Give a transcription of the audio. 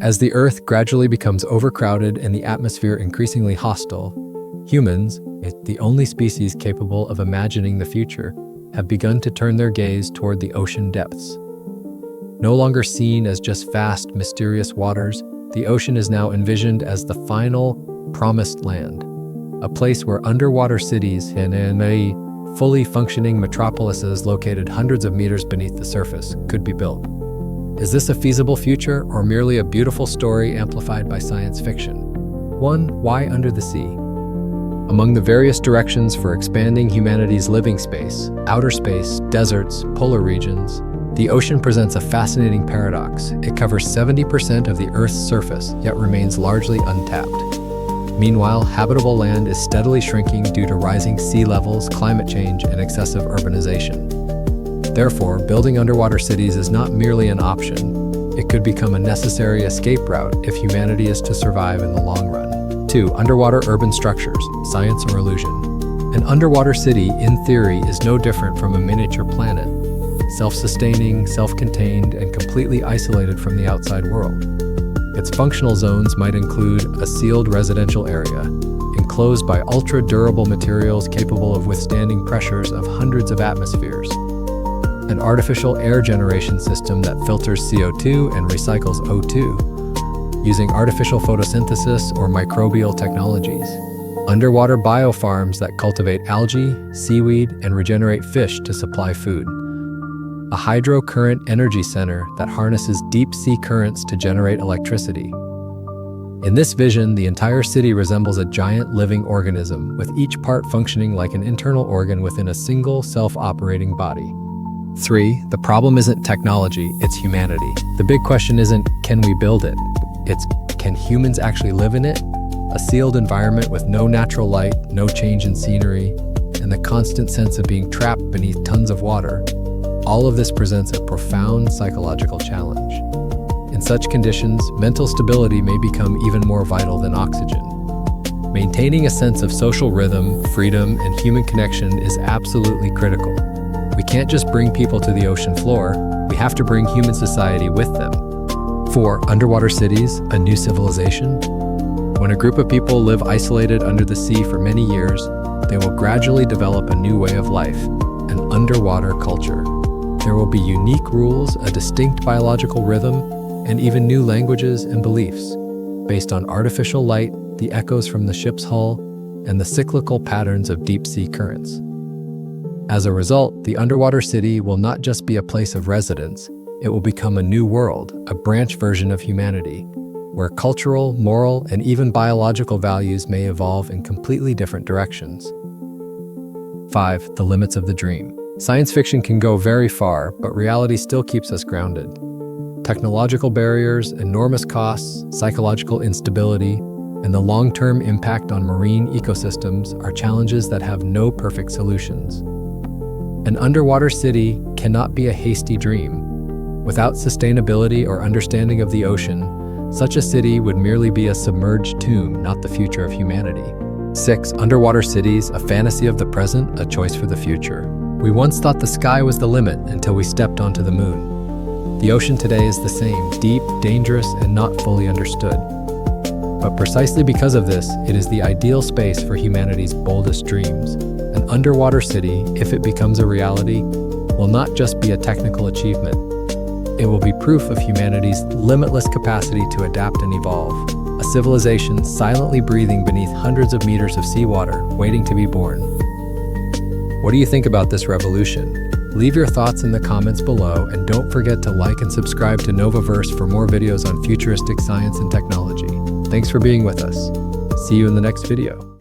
As the Earth gradually becomes overcrowded and the atmosphere increasingly hostile, humans, the only species capable of imagining the future, have begun to turn their gaze toward the ocean depths. No longer seen as just vast, mysterious waters, the ocean is now envisioned as the final, promised land, a place where underwater cities and fully functioning metropolises located hundreds of meters beneath the surface could be built. Is this a feasible future or merely a beautiful story amplified by science fiction? 1. Why under the sea? Among the various directions for expanding humanity's living space, outer space, deserts, polar regions, the ocean presents a fascinating paradox. It covers 70% of the Earth's surface, yet remains largely untapped. Meanwhile, habitable land is steadily shrinking due to rising sea levels, climate change, and excessive urbanization. Therefore, building underwater cities is not merely an option. It could become a necessary escape route if humanity is to survive in the long run. 2. Underwater urban structures, science or illusion. An underwater city, in theory, is no different from a miniature planet, self-sustaining, self-contained, and completely isolated from the outside world. Its functional zones might include a sealed residential area, enclosed by ultra-durable materials capable of withstanding pressures of hundreds of atmospheres, an artificial air generation system that filters CO2 and recycles O2, using artificial photosynthesis or microbial technologies, underwater biofarms that cultivate algae, seaweed, and regenerate fish to supply food, a hydrocurrent energy center that harnesses deep-sea currents to generate electricity. In this vision, the entire city resembles a giant living organism, with each part functioning like an internal organ within a single self-operating body. 3. The problem isn't technology, it's humanity. The big question isn't, can we build it? It's, can humans actually live in it? A sealed environment with no natural light, no change in scenery, and the constant sense of being trapped beneath tons of water. All of this presents a profound psychological challenge. In such conditions, mental stability may become even more vital than oxygen. Maintaining a sense of social rhythm, freedom, and human connection is absolutely critical. We can't just bring people to the ocean floor, we have to bring human society with them. 4. Underwater cities, a new civilization. When a group of people live isolated under the sea for many years, they will gradually develop a new way of life, an underwater culture. There will be unique rules, a distinct biological rhythm, and even new languages and beliefs, based on artificial light, the echoes from the ship's hull, and the cyclical patterns of deep-sea currents. As a result, the underwater city will not just be a place of residence, it will become a new world, a branch version of humanity, where cultural, moral, and even biological values may evolve in completely different directions. 5. The limits of the dream. Science fiction can go very far, but reality still keeps us grounded. Technological barriers, enormous costs, psychological instability, and the long-term impact on marine ecosystems are challenges that have no perfect solutions. An underwater city cannot be a hasty dream. Without sustainability or understanding of the ocean, such a city would merely be a submerged tomb, not the future of humanity. 6. Underwater cities, a fantasy of the present, a choice for the future. We once thought the sky was the limit until we stepped onto the moon. The ocean today is the same, deep, dangerous, and not fully understood. But precisely because of this, it is the ideal space for humanity's boldest dreams. An underwater city, if it becomes a reality, will not just be a technical achievement. It will be proof of humanity's limitless capacity to adapt and evolve. A civilization silently breathing beneath hundreds of meters of seawater, waiting to be born. What do you think about this revolution? Leave your thoughts in the comments below, and don't forget to like and subscribe to Novaverse for more videos on futuristic science and technology. Thanks for being with us. See you in the next video.